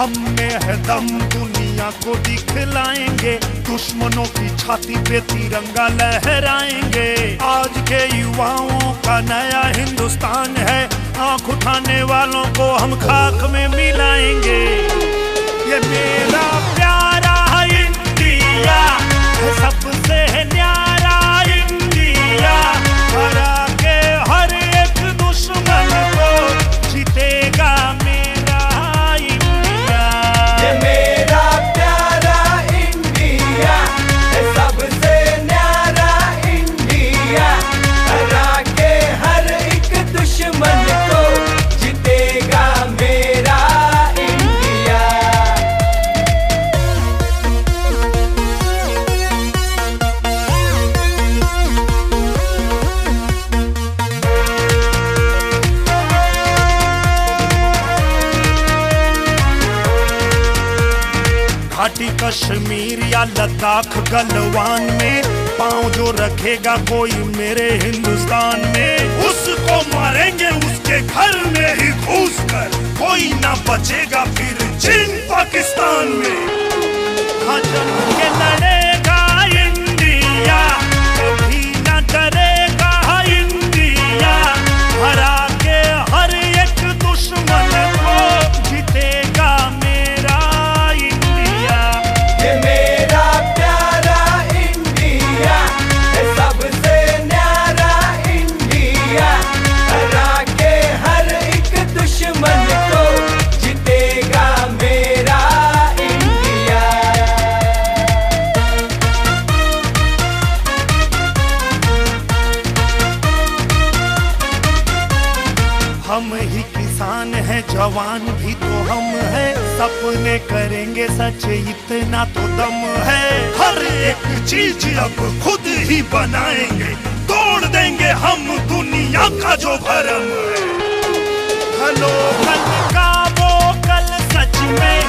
हम में है दम, दुनिया को दिखलाएंगे, दुश्मनों की छाती पे तिरंगा लहराएंगे। आज के युवाओं का नया हिंदुस्तान है, आंख उठाने वालों को हम खाक में मिलाएंगे। ये मेरा प्यारा इंडिया है, सबसे न्यारा इंडिया, हरा के हर एक दुश्मन को जीतेगा मेरा इंडिया। ये मेरा प्यारा इंडिया है, सबसे न्यारा इंडिया, हरा के हर एक दुश्मन को जीतेगा मेरा इंडिया। घाटी कश्मीर या लद्दाख गलवान में पांव जो रखेगा कोई मेरे हिंदुस्तान में, उसको मारेंगे उसके घर में ही घुस कर, कोई ना बचेगा फिर चीन पाकिस्तान में। हाँ जम के लड़ेगा इंडिया, कभी ना डरेगा इंडिया, हरा के हर एक दुश्मन को जीतेगा मेरा इंडिया। ये मेरा प्यारा इंडिया है, सबसे न्यारा इंडिया, हरा के हर एक दुश्मन को जीतेगा मेरा इंडिया। हम ही किसान हैं, जवान भी तो हम हैं, सपने करेंगे सच इतना तो दम है। हर एक चीज अब खुद ही बनाएंगे, तोड़ देंगे हम दुनिया का जो भरम है। हेलो कल का वो कल सच में